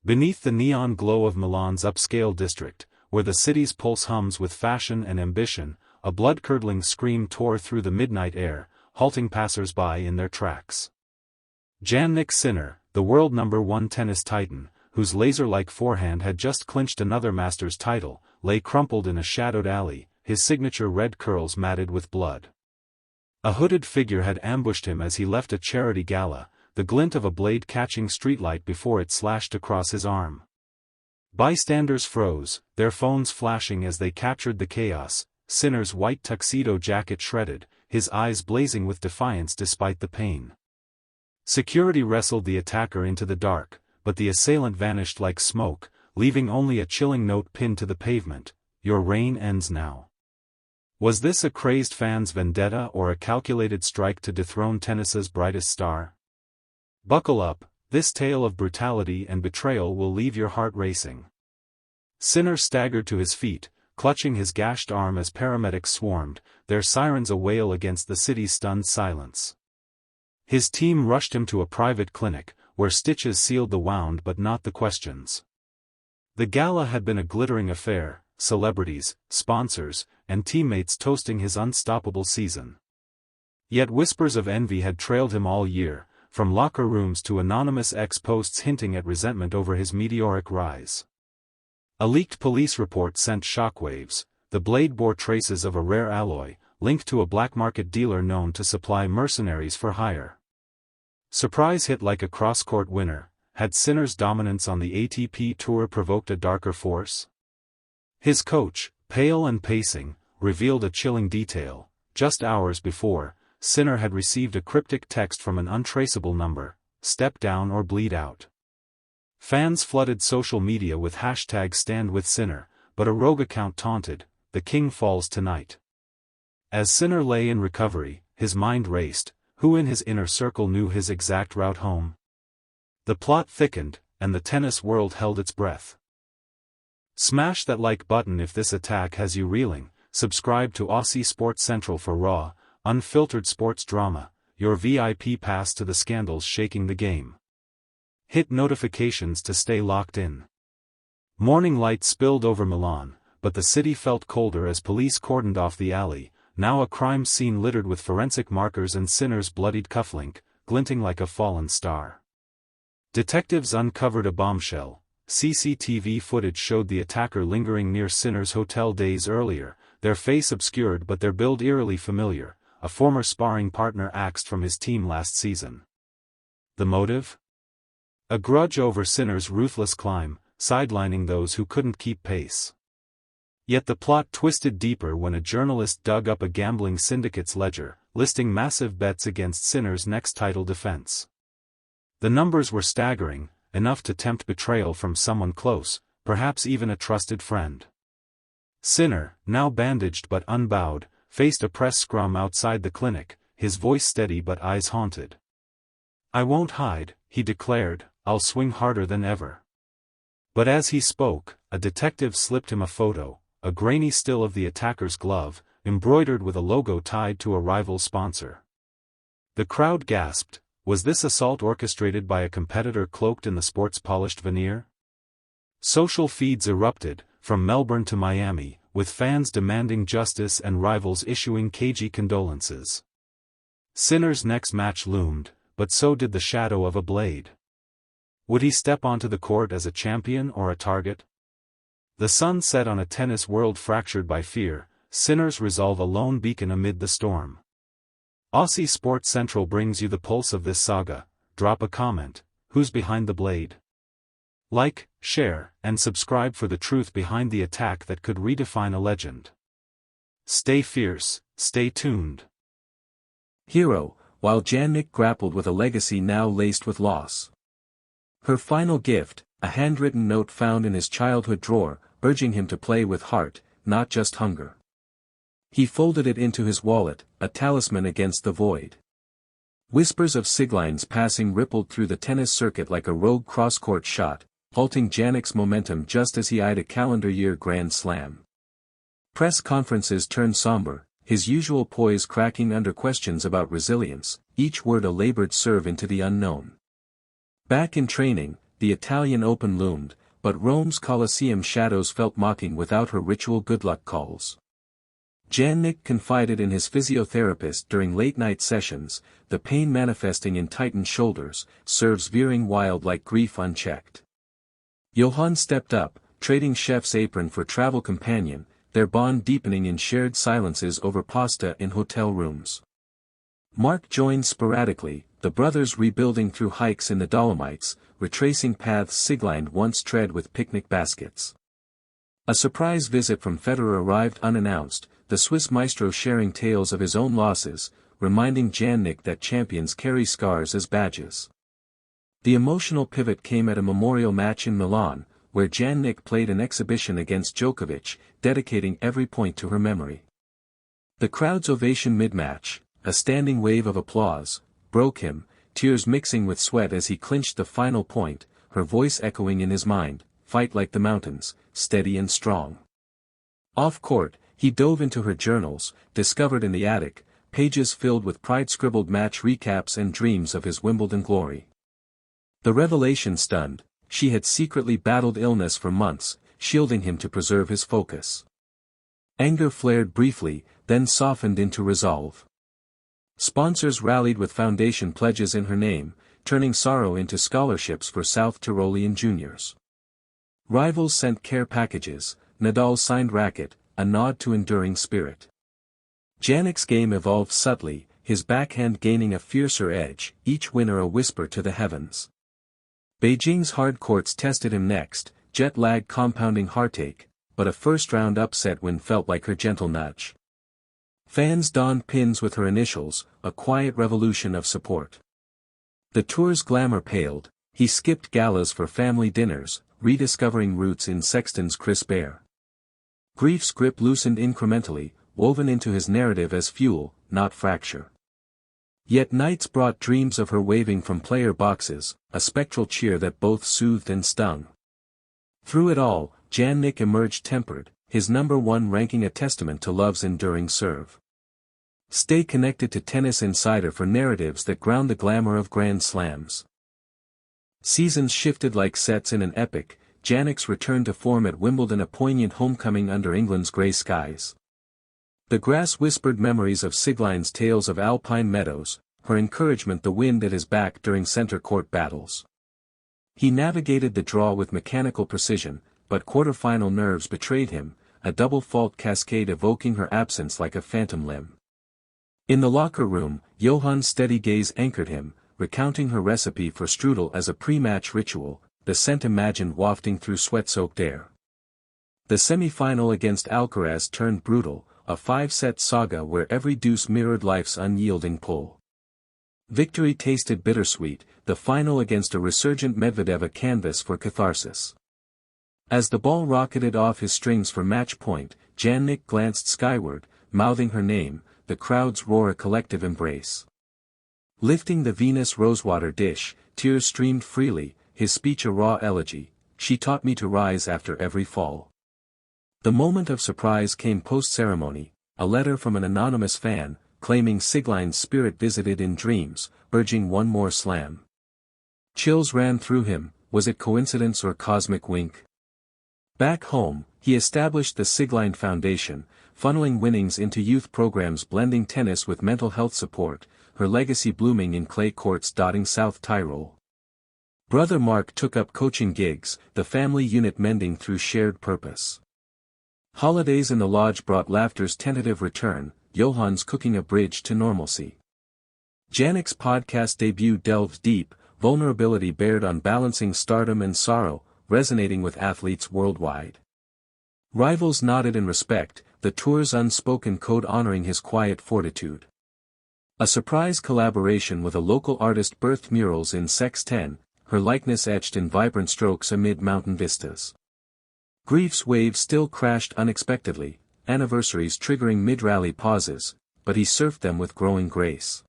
Beneath the neon glow of Milan's upscale district, where the city's pulse hums with fashion and ambition, a blood-curdling scream tore through the midnight air, halting passers-by in their tracks. Jannik Sinner, the world #1 tennis titan, whose laser-like forehand had just clinched another Masters title, lay crumpled in a shadowed alley, his signature red curls matted with blood. A hooded figure had ambushed him as he left a charity gala, the glint of a blade catching streetlight before it slashed across his arm. Bystanders froze, their phones flashing as they captured the chaos. Sinner's white tuxedo jacket shredded, his eyes blazing with defiance despite the pain. Security wrestled the attacker into the dark, but the assailant vanished like smoke, leaving only a chilling note pinned to the pavement: "Your reign ends now." Was this a crazed fan's vendetta or a calculated strike to dethrone tennis's brightest star? Buckle up, this tale of brutality and betrayal will leave your heart racing. Sinner staggered to his feet, clutching his gashed arm as paramedics swarmed, their sirens a wail against the city's stunned silence. His team rushed him to a private clinic, where stitches sealed the wound but not the questions. The gala had been a glittering affair, celebrities, sponsors, and teammates toasting his unstoppable season. Yet whispers of envy had trailed him all year, from locker rooms to anonymous ex-posts hinting at resentment over his meteoric rise. A leaked police report sent shockwaves. The blade bore traces of a rare alloy, linked to a black market dealer known to supply mercenaries for hire. Surprise hit like a cross-court winner, had Sinner's dominance on the ATP Tour provoked a darker force? His coach, pale and pacing, revealed a chilling detail. Just hours before, Sinner had received a cryptic text from an untraceable number: "Step down or bleed out." Fans flooded social media with #StandWithSinner, but a rogue account taunted, "The king falls tonight." As Sinner lay in recovery, his mind raced. Who in his inner circle knew his exact route home? The plot thickened, and the tennis world held its breath. Smash that like button if this attack has you reeling. Subscribe to Aussie Sports Central for raw, unfiltered sports drama, your VIP pass to the scandals shaking the game. Hit notifications to stay locked in. Morning light spilled over Milan, but the city felt colder as police cordoned off the alley, now a crime scene littered with forensic markers and Sinner's bloodied cufflink, glinting like a fallen star. Detectives uncovered a bombshell. CCTV footage showed the attacker lingering near Sinner's hotel days earlier, their face obscured but their build eerily familiar, a former sparring partner axed from his team last season. The motive? A grudge over Sinner's ruthless climb, sidelining those who couldn't keep pace. Yet the plot twisted deeper when a journalist dug up a gambling syndicate's ledger, listing massive bets against Sinner's next title defense. The numbers were staggering, enough to tempt betrayal from someone close, perhaps even a trusted friend. Sinner, now bandaged but unbowed, faced a press scrum outside the clinic, his voice steady but eyes haunted. "I won't hide," he declared, "I'll swing harder than ever." But as he spoke, a detective slipped him a photo, a grainy still of the attacker's glove, embroidered with a logo tied to a rival sponsor. The crowd gasped. Was this assault orchestrated by a competitor cloaked in the sport's polished veneer? Social feeds erupted, from Melbourne to Miami, with fans demanding justice and rivals issuing cagey condolences. Sinner's next match loomed, but so did the shadow of a blade. Would he step onto the court as a champion or a target? The sun set on a tennis world fractured by fear, Sinner's resolve a lone beacon amid the storm. Aussie Sports Central brings you the pulse of this saga. Drop a comment. Who's behind the blade? Like, share, and subscribe for the truth behind the attack that could redefine a legend. Stay fierce, stay tuned. Hero, while Jannik grappled with a legacy now laced with loss. Her final gift, a handwritten note found in his childhood drawer, urging him to play with heart, not just hunger. He folded it into his wallet, a talisman against the void. Whispers of siglines passing rippled through the tennis circuit like a rogue cross-court shot, halting Jannik's momentum just as he eyed a calendar year Grand Slam. Press conferences turned somber, his usual poise cracking under questions about resilience, each word a labored serve into the unknown. Back in training, the Italian Open loomed, but Rome's Colosseum shadows felt mocking without her ritual good luck calls. Jannik confided in his physiotherapist during late-night sessions, the pain manifesting in tightened shoulders, serves veering wild like grief unchecked. Johann stepped up, trading chef's apron for travel companion, their bond deepening in shared silences over pasta in hotel rooms. Mark joined sporadically, the brothers rebuilding through hikes in the Dolomites, retracing paths Sieglein once tread with picnic baskets. A surprise visit from Federer arrived unannounced, the Swiss maestro sharing tales of his own losses, reminding Jannik that champions carry scars as badges. The emotional pivot came at a memorial match in Milan, where Jannik played an exhibition against Djokovic, dedicating every point to her memory. The crowd's ovation mid-match, a standing wave of applause, broke him, tears mixing with sweat as he clinched the final point, her voice echoing in his mind, "Fight like the mountains, steady and strong." Off-court, he dove into her journals, discovered in the attic, pages filled with pride-scribbled match recaps and dreams of his Wimbledon glory. The revelation stunned, she had secretly battled illness for months, shielding him to preserve his focus. Anger flared briefly, then softened into resolve. Sponsors rallied with foundation pledges in her name, turning sorrow into scholarships for South Tyrolean juniors. Rivals sent care packages, Nadal's signed racket, a nod to enduring spirit. Jannik's game evolved subtly, his backhand gaining a fiercer edge, each winner a whisper to the heavens. Beijing's hard courts tested him next, jet lag compounding heartache, but a first-round upset win felt like her gentle nudge. Fans donned pins with her initials, a quiet revolution of support. The tour's glamour paled, he skipped galas for family dinners, rediscovering roots in Sexton's crisp air. Grief's grip loosened incrementally, woven into his narrative as fuel, not fracture. Yet nights brought dreams of her waving from player boxes, a spectral cheer that both soothed and stung. Through it all, Jannik emerged tempered, his #1 ranking a testament to love's enduring serve. Stay connected to Tennis Insider for narratives that ground the glamour of Grand Slams. Seasons shifted like sets in an epic, Jannik's return to form at Wimbledon a poignant homecoming under England's grey skies. The grass whispered memories of Siglein's tales of alpine meadows, her encouragement the wind at his back during centre court battles. He navigated the draw with mechanical precision, but quarter-final nerves betrayed him, a double fault cascade evoking her absence like a phantom limb. In the locker room, Johann's steady gaze anchored him, recounting her recipe for strudel as a pre-match ritual, the scent imagined wafting through sweat-soaked air. The semi-final against Alcaraz turned brutal, a 5-set saga where every deuce mirrored life's unyielding pull. Victory tasted bittersweet, the final against a resurgent Medvedev a canvas for catharsis. As the ball rocketed off his strings for match point, Jannik glanced skyward, mouthing her name, the crowd's roar a collective embrace. Lifting the Venus rosewater dish, tears streamed freely, his speech a raw elegy, "She taught me to rise after every fall." The moment of surprise came post-ceremony, a letter from an anonymous fan, claiming Siglein's spirit visited in dreams, urging one more slam. Chills ran through him, was it coincidence or cosmic wink? Back home, he established the Sieglein Foundation, funneling winnings into youth programs blending tennis with mental health support, her legacy blooming in clay courts dotting South Tyrol. Brother Mark took up coaching gigs, the family unit mending through shared purpose. Holidays in the lodge brought laughter's tentative return, Johann's cooking a bridge to normalcy. Jannik's podcast debut delved deep, vulnerability bared on balancing stardom and sorrow, resonating with athletes worldwide. Rivals nodded in respect, the tour's unspoken code honoring his quiet fortitude. A surprise collaboration with a local artist birthed murals in Sex 10, her likeness etched in vibrant strokes amid mountain vistas. Grief's wave still crashed unexpectedly, anniversaries triggering mid-rally pauses, but he surfed them with growing grace.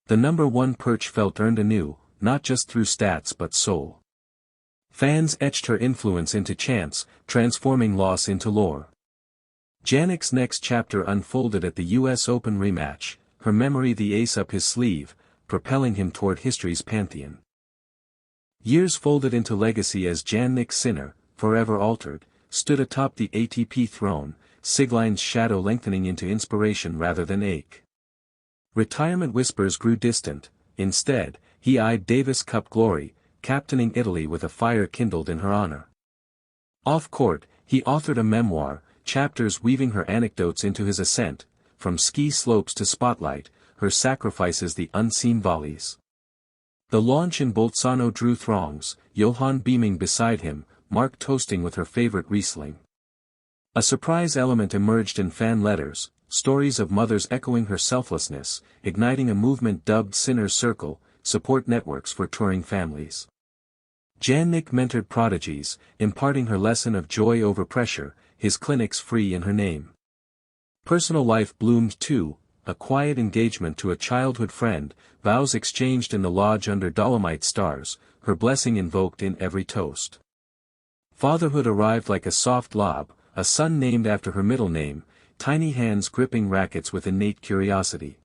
The #1 perch felt earned anew, not just through stats but soul. Fans etched her influence into chants, transforming loss into lore. Jannik's next chapter unfolded at the US Open rematch, her memory the ace up his sleeve, propelling him toward history's pantheon. Years folded into legacy as Jannik Sinner, forever altered, stood atop the ATP throne, Sigline's shadow lengthening into inspiration rather than ache. Retirement whispers grew distant. Instead, he eyed Davis Cup glory, captaining Italy with a fire kindled in her honor. Off-court, he authored a memoir, chapters weaving her anecdotes into his ascent, from ski slopes to spotlight, her sacrifices the unseen volleys. The launch in Bolzano drew throngs, Johann beaming beside him, Mark toasting with her favorite Riesling. A surprise element emerged in fan letters, stories of mothers echoing her selflessness, igniting a movement dubbed Sinner's Circle, support networks for touring families. Jannik mentored prodigies, imparting her lesson of joy over pressure, his clinics free in her name. Personal life bloomed too, a quiet engagement to a childhood friend, vows exchanged in the lodge under Dolomite stars, her blessing invoked in every toast. Fatherhood arrived like a soft lob, a son named after her middle name, tiny hands gripping rackets with innate curiosity.